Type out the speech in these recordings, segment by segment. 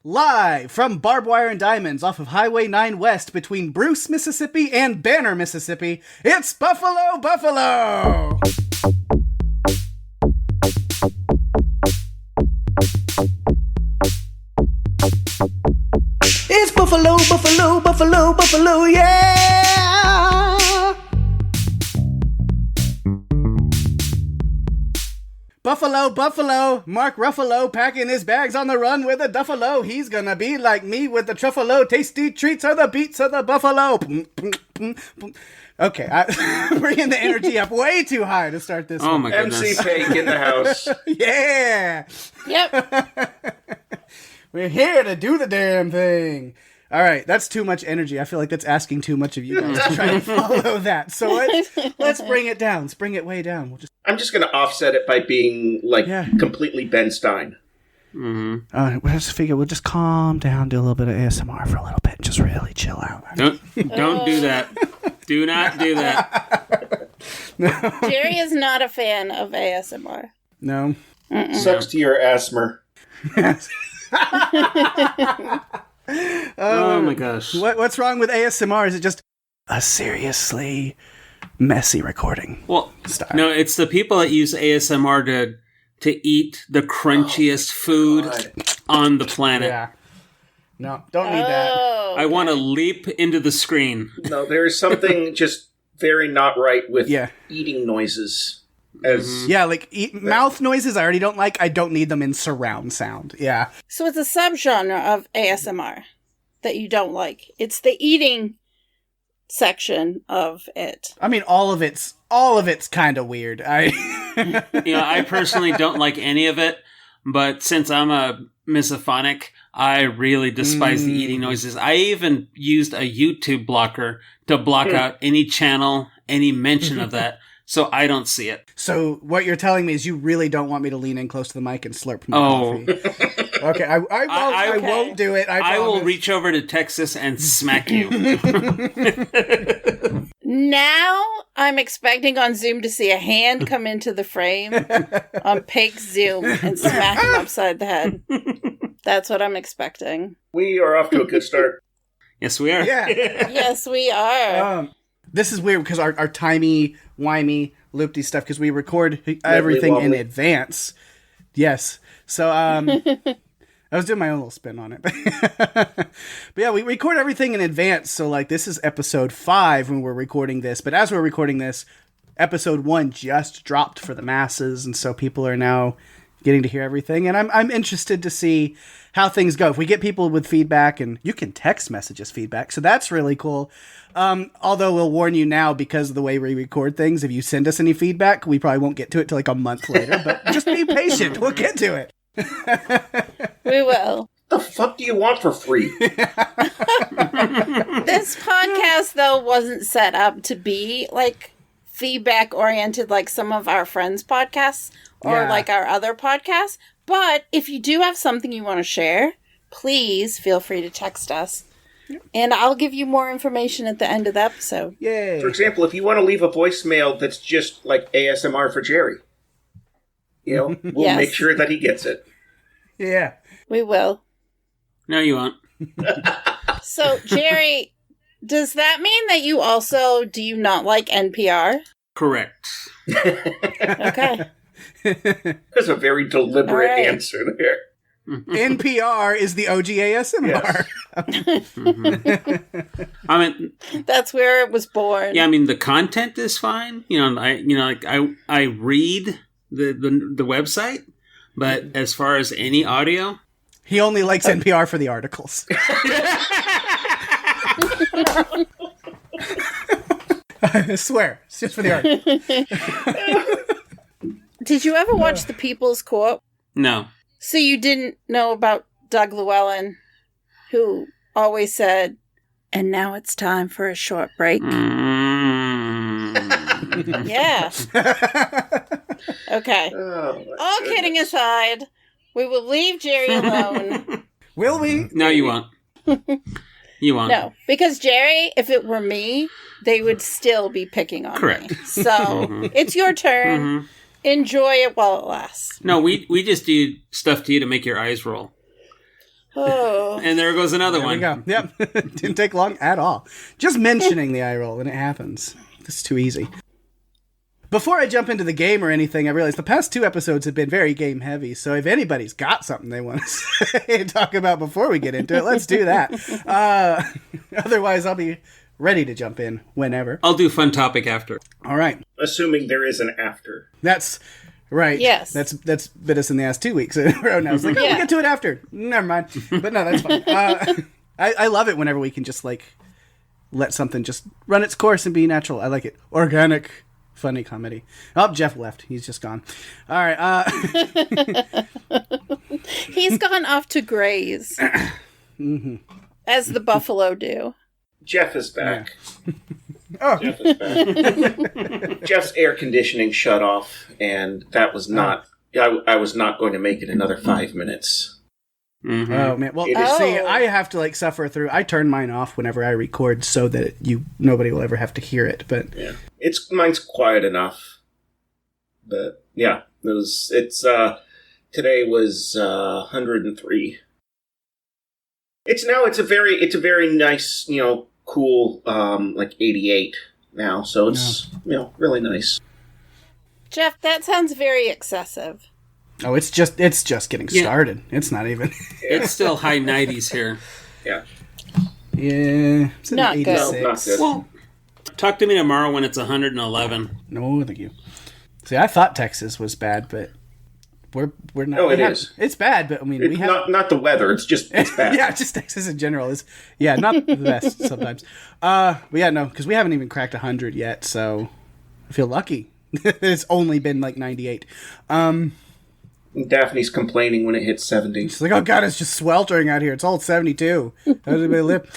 Live from Barbed Wire and Diamonds off of Highway 9 West between Bruce, Mississippi and Banner, Mississippi, it's Buffalo, Buffalo! It's Buffalo, Buffalo, Buffalo, Buffalo, yeah! Buffalo, Buffalo, Mark Ruffalo packing his bags on the run with a duffalo. He's gonna be like me with the truffalo. Tasty treats are the beats of the buffalo. Okay, I'm bringing the energy up way too high to start this one. Oh my goodness. MC Pake in the house. Yeah! Yep. We're here to do the damn thing. All right, that's too much energy. I feel like that's asking too much of you guys to try to follow that. So let's bring it down. Let's bring it way down. I'm just going to offset it by being, completely Ben Stein. Mm-hmm. All right, let's figure we'll just calm down, do a little bit of ASMR for a little bit, just really chill out. Don't do that. Do not do that. No. Jerry is not a fan of ASMR. No. Sucks to your asthma. Oh my gosh. What's wrong with ASMR? Is it just a seriously messy recording? Well, style? No, it's the people that use ASMR to eat the crunchiest food on the planet. Yeah. No, don't need that. I want to leap into the screen. No, there is something just very not right with Yeah. eating noises. Yeah, mouth noises I already don't like. I don't need them in surround sound. Yeah. So it's a subgenre of ASMR that you don't like. It's the eating section of it. I mean, all of it's kind of weird. I personally don't like any of it, but since I'm a misophonic, I really despise the eating noises. I even used a YouTube blocker to block out any channel, any mention of that, so I don't see it. So what you're telling me is you really don't want me to lean in close to the mic and slurp my coffee. Okay, I won't do it. I will reach over to Texas and smack you. Now I'm expecting on Zoom to see a hand come into the frame on Pake's Zoom and smack him upside the head. That's what I'm expecting. We are off to a good start. Yes, we are. Yeah. Yes, we are. This is weird because our timey-wimey loopty stuff, because we record everything in advance. Yes. So I was doing my own little spin on it. But yeah, we record everything in advance. So this is episode 5 when we're recording this. But as we're recording this, episode 1 just dropped for the masses. And so people are now getting to hear everything. And I'm interested to see how things go. If we get people with feedback, and you can text message us feedback. So that's really cool. Although we'll warn you now, because of the way we record things, if you send us any feedback, we probably won't get to it till a month later. But just be patient. We'll get to it. We will. The fuck do you want for free? This podcast, though, wasn't set up to be feedback oriented like some of our friends' podcasts or our other podcasts. But if you do have something you want to share, please feel free to text us. And I'll give you more information at the end of the episode. Yay. For example, if you want to leave a voicemail that's just like ASMR for Jerry, we'll make sure that he gets it. Yeah. We will. No, you won't. So, Jerry, does that mean that you also do you not like NPR? Correct. Okay. That's a very deliberate answer there. NPR is the OG ASMR. Yes. I mean, that's where it was born. Yeah, I mean the content is fine. I read the website, but as far as any audio, he only likes NPR for the articles. I swear, it's just for the article. Did you ever watch The People's Court? No. So you didn't know about Doug Llewellyn, who always said, "And now it's time for a short break." Yeah. Okay. All kidding aside, we will leave Jerry alone. Will we? No, you won't. You won't. No, because Jerry, if it were me, they would still be picking on me. So it's your turn. Mm-hmm. Enjoy it while it lasts. No, we just do stuff to you to make your eyes roll. Oh. And there goes another one. There we go. Yep. Didn't take long at all. Just mentioning the eye roll and it happens. It's too easy. Before I jump into the game or anything, I realized the past 2 episodes have been very game heavy. So if anybody's got something they want to say and talk about before we get into it, let's do that. Otherwise, I'll be ready to jump in whenever. I'll do fun topic after. All right. Assuming there is an after. That's right. Yes. That's bit us in the ass 2 weeks in a row now. It's like, we'll get to it after. Never mind. But no, that's fine. I love it whenever we can just like let something just run its course and be natural. I like it. Organic. Funny comedy. Oh, Jeff left. He's just gone. All right. He's gone off to graze. As the buffalo do. Jeff is back. Yeah. Oh. Jeff is back. Jeff's air conditioning shut off, and that was not... I was not going to make it another 5 minutes. Mm-hmm. Oh, man. Well, see, I have to, like, suffer through... I turn mine off whenever I record so that nobody will ever have to hear it, but... Yeah. Mine's quiet enough. But, yeah. Today was 103. It's a very nice, cool, like 88 now, so it's, really nice. Jeff, that sounds very excessive. Oh, it's just getting started. It's not even. It's still high 90s here. Yeah. Yeah. It's Not good. No, not good. Well, talk to me tomorrow when it's 111. No, thank you. See, I thought Texas was bad, but we're not. Oh, it is. It's bad, but I mean, we have not the weather. It's bad. yeah, just Texas in general is not the best sometimes. But yeah, no, because we haven't even cracked 100 yet, so I feel lucky. It's only been like 98. Daphne's complaining when it hits 70. She's like, oh god, it's just sweltering out here. It's all 72. How does anybody live?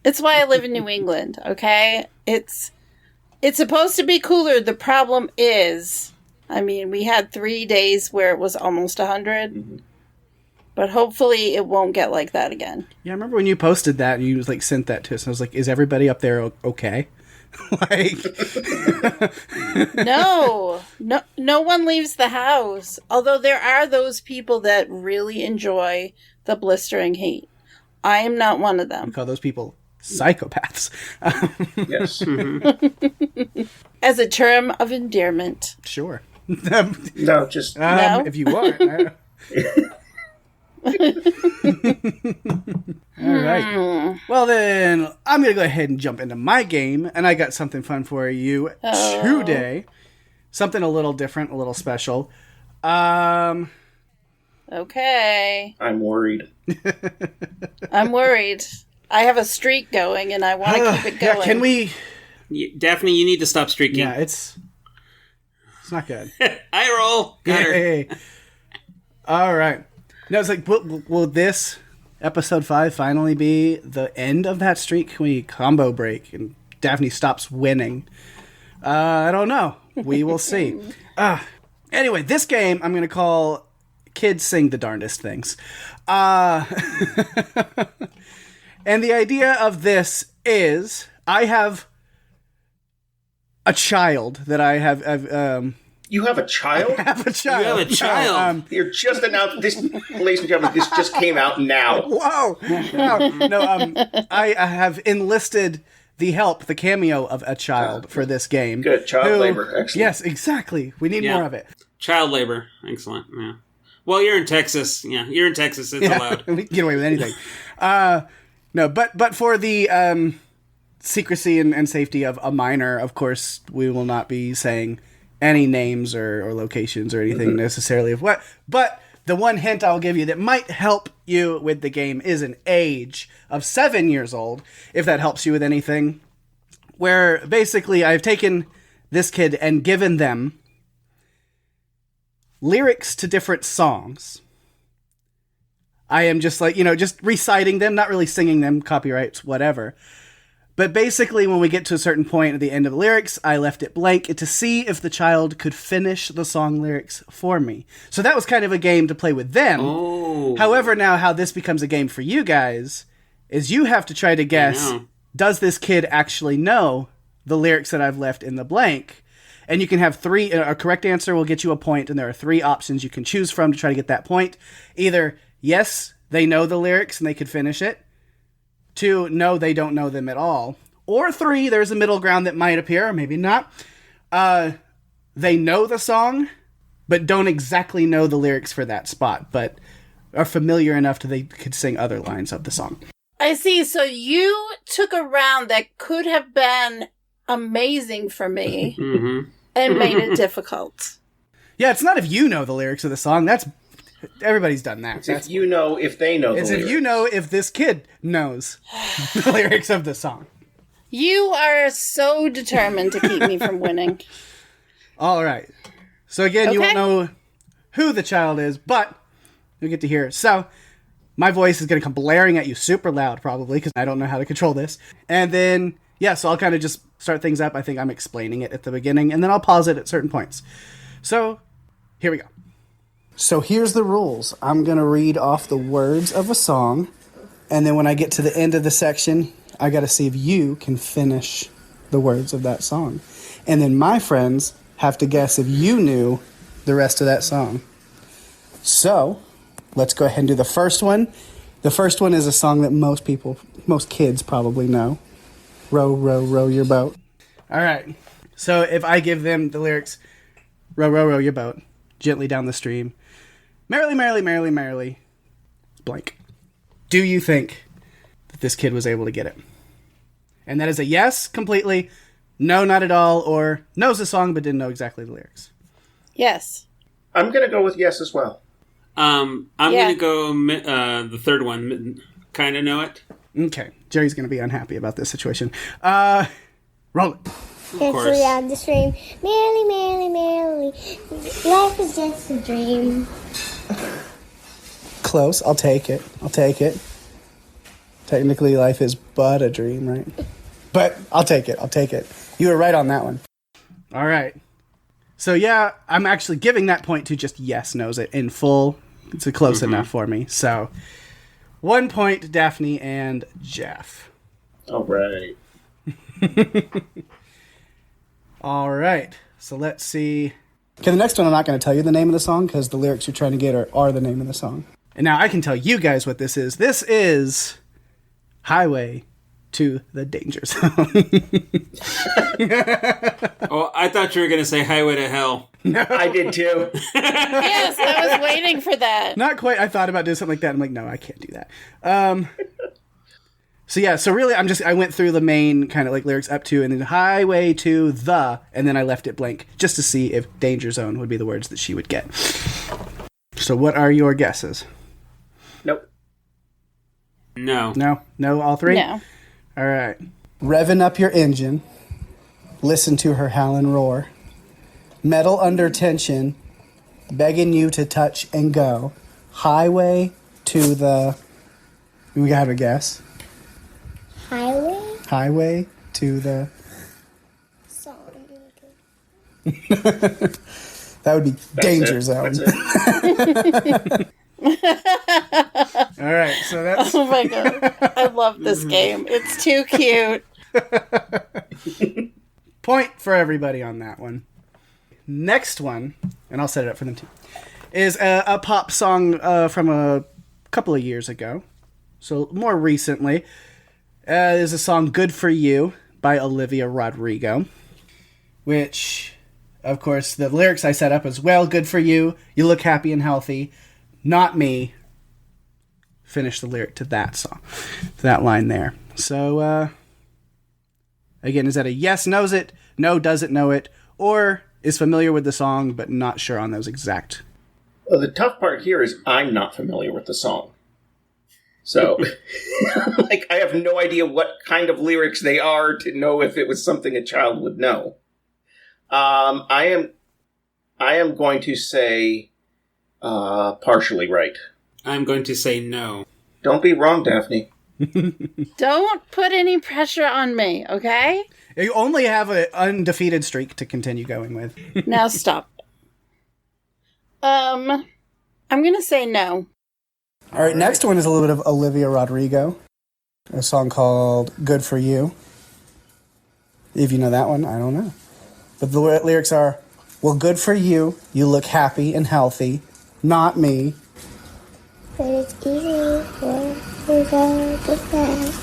It's why I live in New England, okay? It's supposed to be cooler. The problem is, I mean, we had 3 days where it was almost 100. Mm-hmm. But hopefully it won't get like that again. Yeah, I remember when you posted that and you like sent that to us. And I was like, is everybody up there okay? Like no one leaves the house. Although there are those people that really enjoy the blistering heat. I am not one of them. We call those people psychopaths. Yes. Mm-hmm. As a term of endearment. Sure. No, just No? If you want. All right. Well, then I'm going to go ahead and jump into my game, and I got something fun for you today. Something a little different, a little special. Okay. I'm worried. I'm worried. I have a streak going, and I want to keep it going. Yeah, can we... Daphne, you need to stop streaking. Yeah, it's not good. I roll. Got her. Hey. All right. No, it's like, will this episode 5 finally be the end of that streak? Can we combo break and Daphne stops winning? I don't know. We will see. Anyway, this game I'm going to call Kids Sing the Darndest Things. And the idea of this is I have a child that I have... You have a child? I have a child. You have a child. You're just announced this, ladies and gentlemen. This just came out now. Whoa! No, I have enlisted the cameo of a child for this game. Good. Child labor. Excellent. Yes, exactly. We need more of it. Child labor. Excellent. Yeah. Well, you're in Texas. Yeah, you're in Texas. It's allowed. We can get away with anything. No, but for the secrecy and safety of a minor, of course, we will not be saying any names or locations or anything necessarily of what. But the one hint I'll give you that might help you with the game is an age of 7 years old, if that helps you with anything. Where basically I've taken this kid and given them lyrics to different songs. I am just like, just reciting them, not really singing them, copyrights, whatever. But basically, when we get to a certain point at the end of the lyrics, I left it blank to see if the child could finish the song lyrics for me. So that was kind of a game to play with them. Oh. However, now how this becomes a game for you guys is you have to try to guess, does this kid actually know the lyrics that I've left in the blank? And you can have three. A correct answer will get you a point, and there are three options you can choose from to try to get that point. Either, yes, they know the lyrics and they could finish it. 2, no, they don't know them at all. Or 3, there's a middle ground that might appear, or maybe not. They know the song, but don't exactly know the lyrics for that spot, but are familiar enough that they could sing other lines of the song. I see. So you took a round that could have been amazing for me and made it difficult. Yeah, it's not if you know the lyrics of the song. That's everybody's done that. It's if you know if they know the lyrics. It's if you know if this kid knows the lyrics of the song. You are so determined to keep me from winning. All right. So again, you won't know who the child is, but you'll get to hear it. So my voice is going to come blaring at you super loud, probably, because I don't know how to control this. And then, so I'll kind of just start things up. I think I'm explaining it at the beginning, and then I'll pause it at certain points. So here we go. So here's the rules. I'm going to read off the words of a song, and then when I get to the end of the section, I got to see if you can finish the words of that song. And then my friends have to guess if you knew the rest of that song. So let's go ahead and do the first one. The first one is a song that most kids probably know. Row, row, row your boat. All right. So if I give them the lyrics, row, row, row your boat, gently down the stream, merrily, merrily, merrily, merrily, blank. Do you think that this kid was able to get it? And that is a yes, completely, no, not at all, or knows the song but didn't know exactly the lyrics. Yes. I'm going to go with yes as well. I'm going to go the third one, kind of know it. Okay. Jerry's going to be unhappy about this situation. Roll it. Gently down the stream, merrily, merrily, merrily, life is just a dream. Close. I'll take it. Technically, life is but a dream, right? But I'll take it. You were right on that one. All right. So, I'm actually giving that point to just yes knows it in full. It's close enough for me. So, 1 point, Daphne and Jeff. All right. All right. So, let's see. Okay, the next one I'm not going to tell you the name of the song because the lyrics you're trying to get are the name of the song. And now I can tell you guys what this is. This is Highway to the Danger Zone. Oh, I thought you were going to say Highway to Hell. No. I did too. Yes, I was waiting for that. Not quite. I thought about doing something like that. I'm like, no, I can't do that. So really, I went through the main kind of like lyrics up to, and then highway to the, and then I left it blank just to see if Danger Zone would be the words that she would get. So what are your guesses? Nope. No, all three? No. All right. Revving up your engine. Listen to her howl and roar. Metal under tension. Begging you to touch and go. Highway to the... We gotta have a guess. Highway to the... Song. That would be Danger Zone. All right, so that's... Oh my god. I love this game. It's too cute. Point for everybody on that one. Next one, and I'll set it up for them too, is a pop song from a couple of years ago. So more recently, is a song Good For You by Olivia Rodrigo, which, of course, the lyrics I set up as well, good for you, you look happy and healthy, not me. Finish the lyric to that song, to that line there. So, again, is that a yes, knows it, no, doesn't know it, or is familiar with the song but not sure on those exact? Well, the tough part here is I'm not familiar with the song. So, I have no idea what kind of lyrics they are to know if it was something a child would know. I am going to say partially right. I'm going to say no. Don't be wrong, Daphne. Don't put any pressure on me, okay? You only have an undefeated streak to continue going with. Now stop. I'm gonna say no. All right, next one is a little bit of Olivia Rodrigo. A song called Good For You. If you know that one, I don't know. But the lyrics are, well, good for you. You look happy and healthy. Not me. But it's easy for you go with that.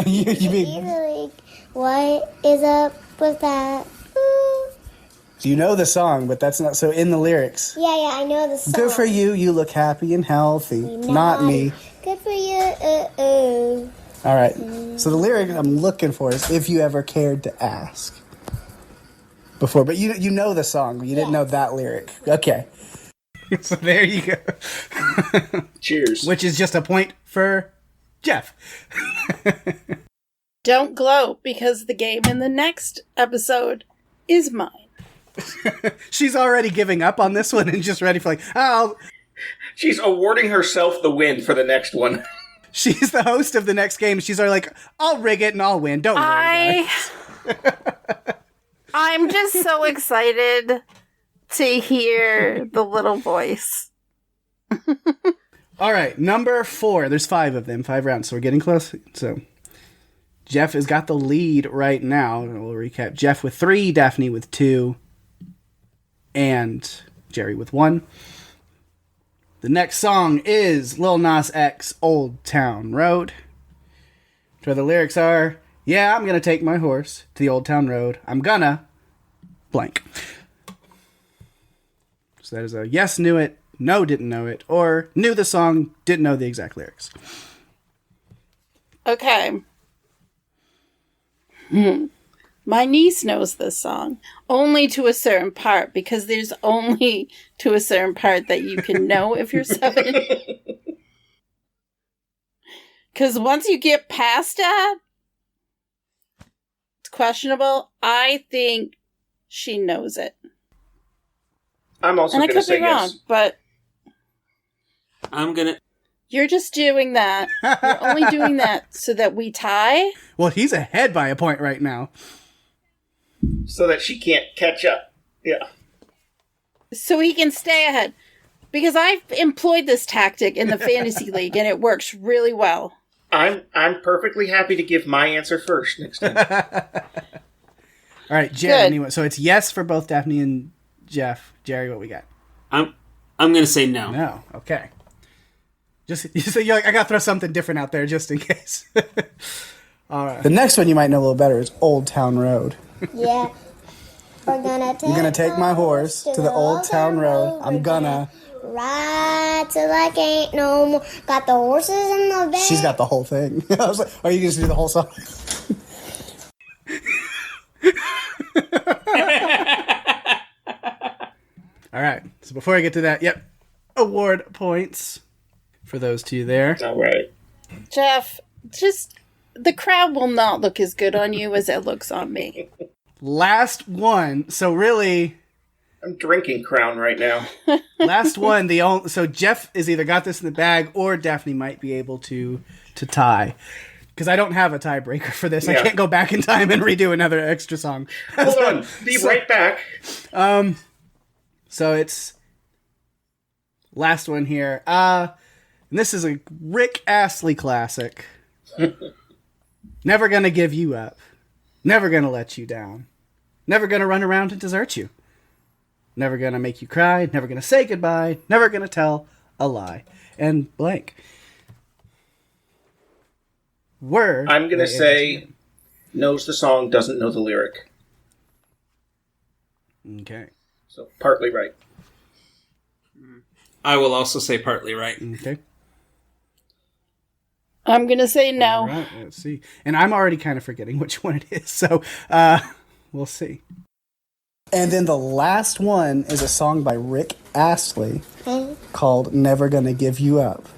You mean, Easily, what is up with that? Ooh. you know the song, but that's not so in the lyrics. Yeah, I know the song. Good for you. You look happy and healthy. Not me. Good for you. All right. So the lyric I'm looking for is if you ever cared to ask. Before, but you know the song. You didn't know that lyric. Okay. So there you go. Cheers. Which is just a point for Jeff. Don't gloat, because the game in the next episode is mine. She's already giving up on this one and just ready for She's awarding herself the win for the next one. She's the host of the next game. She's already like, I'll rig it and I'll win. Don't worry, guys. I'm just so excited to hear the little voice. All right, number 4. There's 5 of them, 5 rounds, so we're getting close. So Jeff has got the lead right now. We'll recap. Jeff with 3, Daphne with 2, and Jerry with 1. The next song is Lil Nas X, Old Town Road. Where the lyrics are, yeah, I'm gonna take my horse to the Old Town Road. I'm gonna blank. So that is a yes, knew it, no, didn't know it, or knew the song, didn't know the exact lyrics. Okay. My niece knows this song, only to a certain part, because there's only to a certain part that you can know if you're 7. Because once you get past that, it's questionable. I think she knows it. I'm also going to say yes. But I'm going to... You're just doing that. You're only doing that so that we tie. Well, he's ahead by a point right now. So that she can't catch up. Yeah. So he can stay ahead. Because I've employed this tactic in the fantasy league and it works really well. I'm perfectly happy to give my answer first next time. All right, Jerry. Anyway, so it's yes for both Daphne and Jeff. Jerry, what we got? I'm going to say no. No. Okay. You're like, I got to throw something different out there just in case. All right. The next one you might know a little better is Old Town Road. Yeah. I'm gonna take my horse to the Old Town Road. I'm gonna ride till I can't no more. Got the horses in the back. She's got the whole thing. I was like, are you going to do the whole song? All right. So before I get to that, yep. Award points for those two there. All right. Jeff, just the crowd will not look as good on you as it looks on me. Last one. So really, I'm drinking Crown right now. last one. So Jeff is either got this in the bag or Daphne might be able to tie. Because I don't have a tiebreaker for this. Yeah. I can't go back in time and redo another extra song. Hold on. Be right back. So it's last one here. And this is a Rick Astley classic. Never gonna give you up. Never gonna let you down. Never gonna run around and desert you. Never gonna make you cry. Never gonna say goodbye. Never gonna tell a lie. And blank. I'm gonna say knows the song, doesn't know the lyric. Okay. So partly right. I will also say partly right. Okay. I'm going to say no. All right, let's see. And I'm already kind of forgetting which one it is, so we'll see. And then the last one is a song by Rick Astley called Never Gonna Give You Up.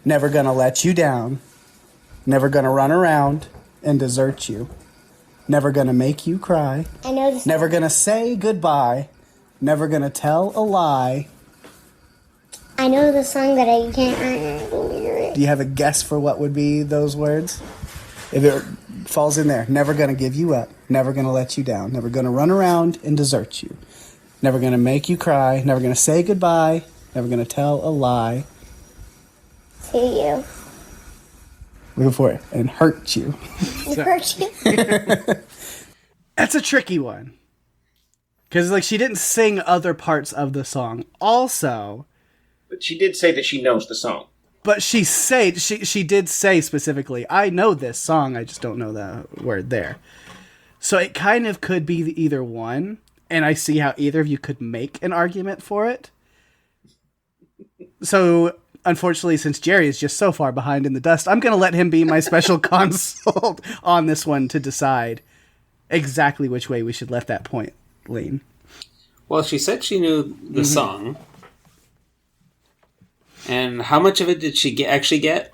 Never gonna let you down. Never gonna run around and desert you. Never gonna make you cry. I know this. Never gonna say goodbye. Never gonna tell a lie. I know the song, but I can't remember the lyrics. Do you have a guess for what would be those words? If it falls in there, never gonna give you up, never gonna let you down, never gonna run around and desert you, never gonna make you cry, never gonna say goodbye, never gonna tell a lie. To you. Go for it. And hurt you. Hurt you. That's a tricky one. Because, like, she didn't sing other parts of the song. Also... But she did say that she knows the song. But she did say specifically, I know this song, I just don't know the word there. So it kind of could be either one, and I see how either of you could make an argument for it. So, unfortunately, since Jerry is just so far behind in the dust, I'm going to let him be my special consult on this one to decide exactly which way we should let that point lean. Well, she said she knew the song. And how much of it did she actually get?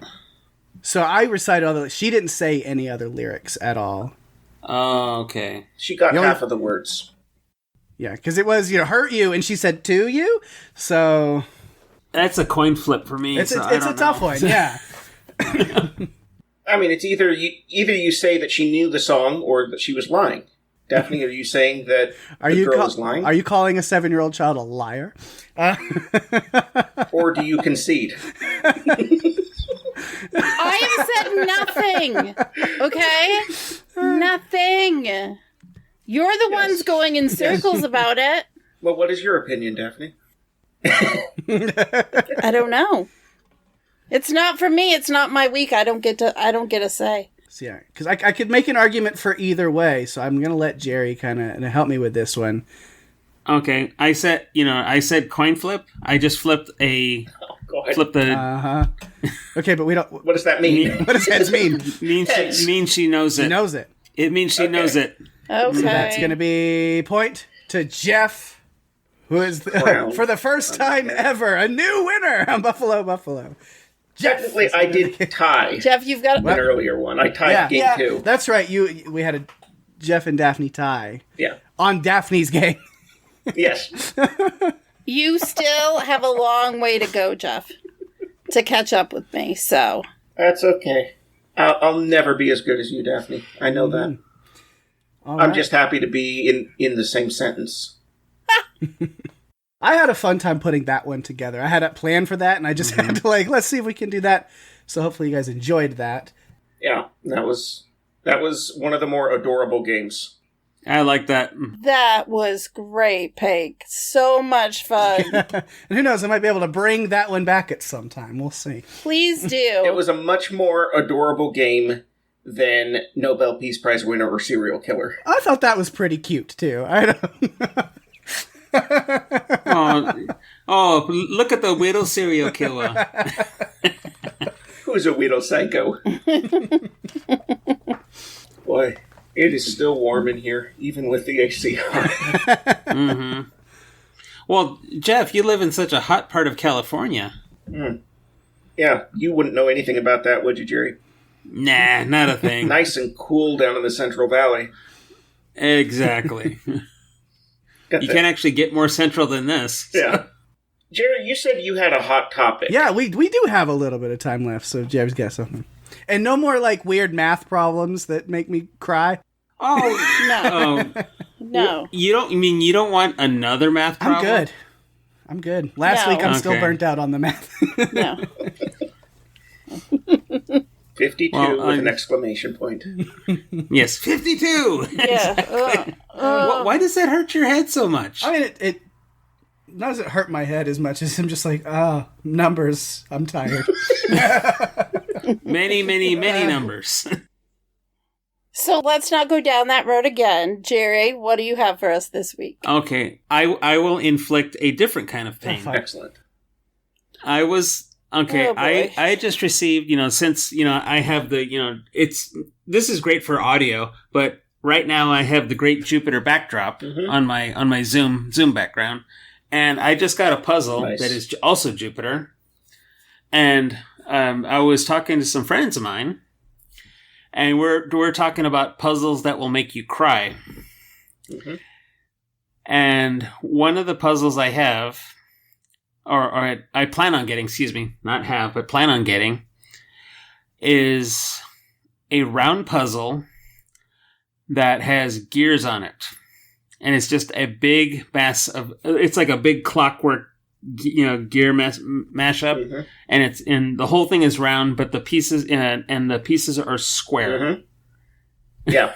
So I recited all the... She didn't say any other lyrics at all. Oh, okay. She got half of the words. Yeah, because it was, hurt you, and she said to you, so... That's a coin flip for me. It's a tough one, yeah. I mean, it's either you say that she knew the song or that she was lying. Daphne, are you saying that the girl is lying? Are you calling a 7-year-old child a liar? Or do you concede? I have said nothing. Okay? Nothing. You're the ones going in circles about it. Well, what is your opinion, Daphne? I don't know. It's not for me. It's not my week. I don't get a say. So, yeah, because I could make an argument for either way, so I'm going to let Jerry kind of help me with this one. Okay, I said coin flip. I just flipped the... Okay, but we don't... What does that mean? What does heads mean? means she knows it. She knows it. It means she knows it. Okay. So that's going to be point to Jeff, who is, for the first time ever, a new winner on Buffalo. Technically, I did tie. Jeff, you've got an earlier one. I tied game 2. That's right. We had a Jeff and Daphne tie. Yeah. On Daphne's game. Yes. You still have a long way to go, Jeff, to catch up with me, so. That's okay. I'll never be as good as you, Daphne. I know that. I'm just happy to be in the same sentence. I had a fun time putting that one together. I had a plan for that, and I just had to, let's see if we can do that. So hopefully you guys enjoyed that. Yeah, that was one of the more adorable games. I like that. That was great, Pake. So much fun. And who knows, I might be able to bring that one back at some time. We'll see. Please do. It was a much more adorable game than Nobel Peace Prize winner or serial killer. I thought that was pretty cute, too. I don't Oh, look at the widow serial killer. Who's a widow psycho? Boy, it is still warm in here, even with the AC on. Mm-hmm. Well, Jeff, you live in such a hot part of California. Yeah, you wouldn't know anything about that, would you, Jerry? Nah, not a thing. Nice and cool down in the Central Valley. Exactly. You can't actually get more central than this. Yeah. Jerry, you said you had a hot topic. Yeah, we do have a little bit of time left, so Jerry's got something. And no more, weird math problems that make me cry. Oh, no. No. You don't want another math problem? I'm good. Last week I'm still burnt out on the math. No. 52 with an exclamation point. Yes, 52! Yeah. Why does that hurt your head so much? I mean, it doesn't hurt my head as much as I'm just numbers. I'm tired. Many numbers. So let's not go down that road again. Jerry, what do you have for us this week? Okay, I will inflict a different kind of pain. Excellent. I just received, since, I have the, this is great for audio, but right now I have the great Jupiter backdrop on my Zoom background, and I just got a puzzle that is also Jupiter, and I was talking to some friends of mine, and we're talking about puzzles that will make you cry. Mm-hmm. And one of the puzzles I have, or I plan on getting, plan on getting, is a round puzzle that has gears on it. And it's just a big mass of, it's like a big clockwork, gear mashup. Mm-hmm. And the whole thing is round, but the pieces, and the pieces are square. Mm-hmm. Yeah.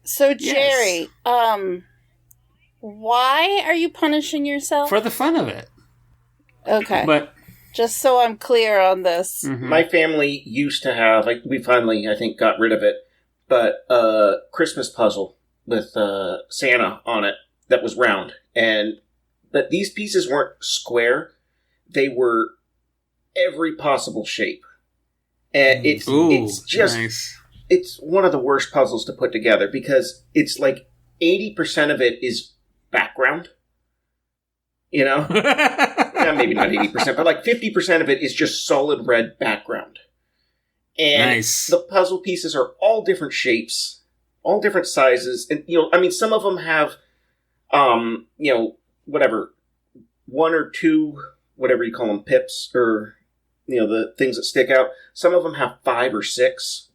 So, Jerry, why are you punishing yourself? For the fun of it. Okay. But just so I'm clear on this. Mm-hmm. My family used to have, like, we finally, I think, got rid of it, but a Christmas puzzle with Santa on it that was round. But these pieces weren't square. They were every possible shape. And it's just, nice. It's one of the worst puzzles to put together because it's like 80% of it is background. You know? Yeah, maybe not 80%, but like 50% of it is just solid red background. And nice. The puzzle pieces are all different shapes, all different sizes. And, some of them have, whatever, one or two, whatever you call them, pips, or, the things that stick out. Some of them have 5 or 6.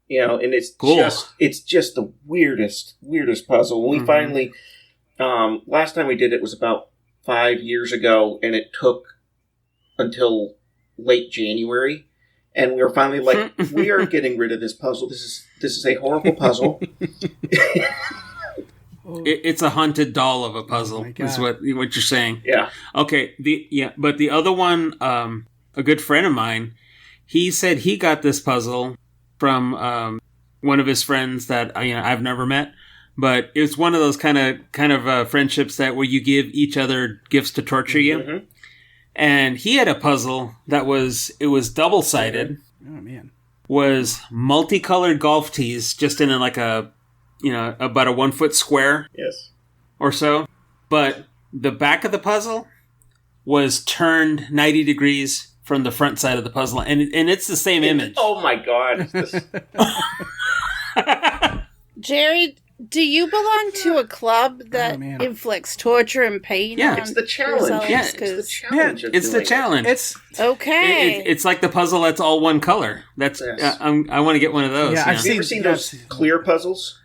And it's cool. It's just the weirdest puzzle. When we finally, last time we did it was about 5 years ago, and it took until late January, and we were finally like, we are getting rid of this puzzle. This is a horrible puzzle. It's a haunted doll of a puzzle, is what you're saying. Yeah. Okay. But the other one, a good friend of mine, he said he got this puzzle from one of his friends that I've never met, but it's one of those kind of friendships that where you give each other gifts to torture you. Mm-hmm. And he had a puzzle that was double-sided. Oh man. Was multicolored golf tees just in like about a 1 foot square. Yes. Or so. But the back of the puzzle was turned 90 degrees from the front side of the puzzle, and it's the same image. Oh my god. Jerry, do you belong to a club that inflicts torture and pain? Yeah, it's the challenge. Yeah, it's the challenge. It's the challenge. It's okay. It's like the puzzle that's all one color. That's I want to get one of those. Yeah, Have you ever seen those clear puzzles?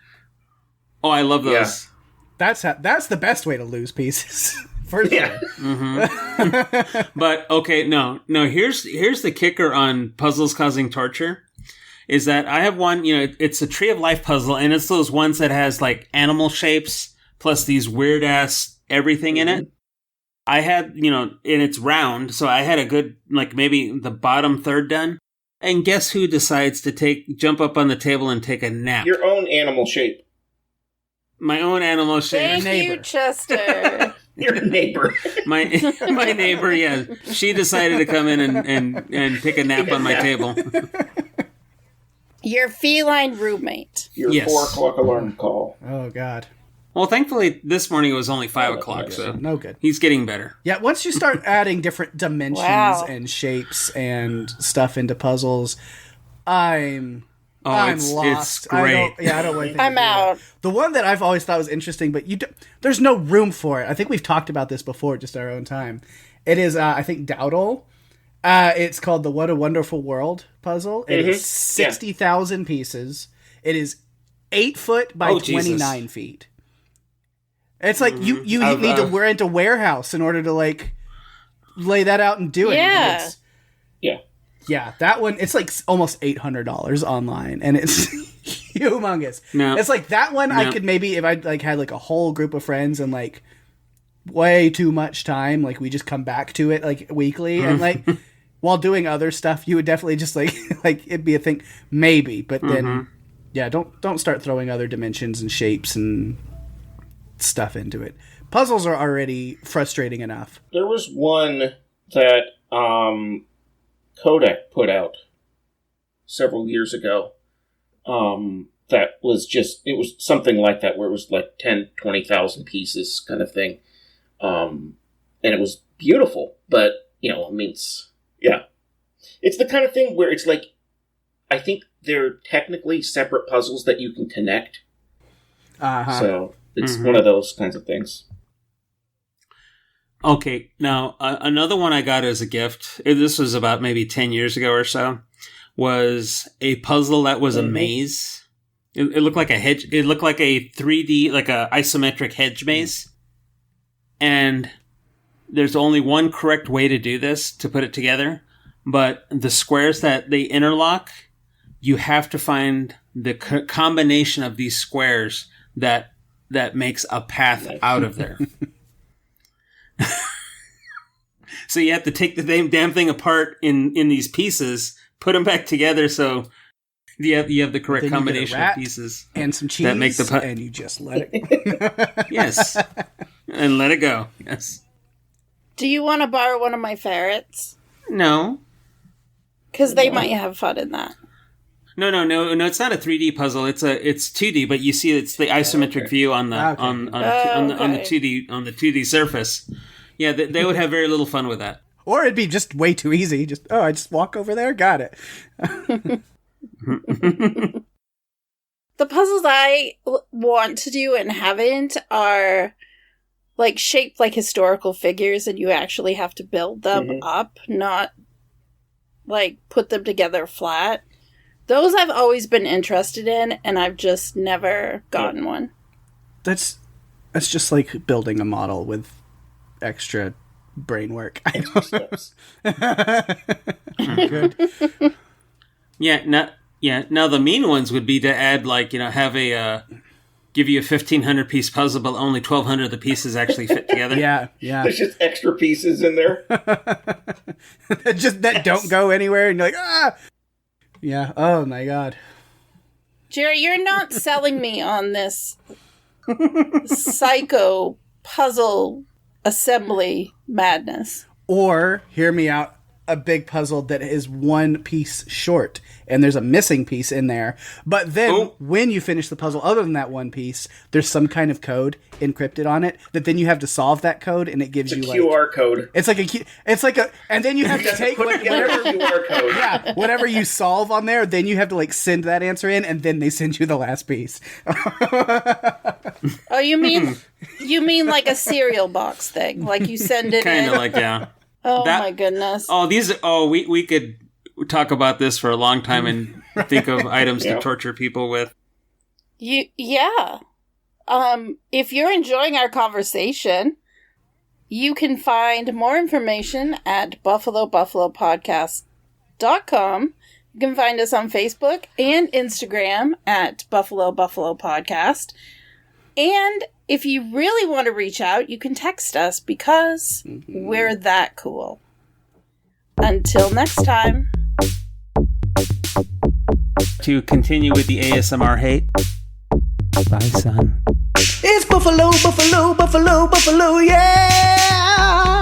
Oh, I love those. Yeah. That's the best way to lose pieces. For sure. Yeah. Mm-hmm. But okay, no. Here's the kicker on puzzles causing torture. Is that I have one, it's a Tree of Life puzzle, and it's those ones that has like animal shapes plus these weird ass everything in it. I had, and it's round, so I had a good, like maybe the bottom third done. And guess who decides to jump up on the table and take a nap? Your own animal shape. My own animal shape. Thank you, Chester. Your neighbor. My neighbor, yeah. She decided to come in and take a nap on my table. Your feline roommate. Your 4 o'clock alarm call. Oh, God. Well, thankfully, this morning it was only 5 o'clock, so no good. He's getting better. Yeah, once you start adding different dimensions and shapes and stuff into puzzles, I'm lost. It's great. I don't really think I'm out. The one that I've always thought was interesting, but there's no room for it. I think we've talked about this before, just our own time. It is, I think, Dowdle. It's called the What a Wonderful World puzzle. It is 60,000 pieces. It is 8 foot by 29 feet. It's like you need to rent a warehouse in order to like lay that out and do it. Yeah. Yeah, that one, it's like almost $800 online, and it's humongous. No. It's like that one I could maybe, if I like had like a whole group of friends and like way too much time, like we just come back to it like weekly, and like while doing other stuff, you would definitely just like it'd be a thing, maybe, but then don't start throwing other dimensions and shapes and stuff into it. Puzzles are already frustrating enough. There was one that Kodak put out several years ago that was it was something like that, where it was like 10, 20,000 pieces kind of thing. And it was beautiful, but, it's the kind of thing where it's like, I think they're technically separate puzzles that you can connect. So it's one of those kinds of things. Okay, now another one I got as a gift, this was about maybe 10 years ago or so, was a puzzle that was a maze. It looked like a hedge. It looked like a 3D, like a isometric hedge maze. And there's only one correct way to do this, to put it together. But the squares that they interlock, you have to find the combination of these squares that makes a path out of there. So you have to take the damn thing apart in these pieces, put them back together, so you have the correct combination of pieces and some cheese that make the and you just let it. Yes, and let it go. Yes. Do you want to borrow one of my ferrets? No, because they might have fun in that. No. It's not a 3D puzzle. It's 2D, but you see it's the isometric view on the on the 2D surface. Yeah, they would have very little fun with that. Or it'd be just way too easy. I just walk over there, got it. The puzzles I want to do and haven't are like shaped like historical figures, and you actually have to build them up, not like put them together flat. Those I've always been interested in, and I've just never gotten one. That's just like building a model with extra brain work. Good. Now the mean ones would be to add have give you a 1,500 piece puzzle, but only 1,200 of the pieces actually fit together. Yeah. There's just extra pieces in there. that don't go anywhere, and you're like, ah. Yeah. Oh my God. Jerry, you're not selling me on this psycho puzzle assembly madness. Or, hear me out, a big puzzle that is one piece short and there's a missing piece in there. But then when you finish the puzzle, other than that one piece, there's some kind of code encrypted on it that then you have to solve that code, and it gives you like QR code. It's like and then you have to take whatever QR code. Yeah, whatever you solve on there, then you have to like send that answer in, and then they send you the last piece. Oh, you mean like a cereal box thing? Like you send it kind in? of like, yeah. Oh my goodness. We could talk about this for a long time and think of items to torture people with. Yeah. If you're enjoying our conversation, you can find more information at buffalopodcast.com. You can find us on Facebook and Instagram at Buffalo Podcast. And if you really want to reach out, you can text us because we're that cool. Until next time. To continue with the ASMR hate. Bye, son. It's Buffalo, yeah!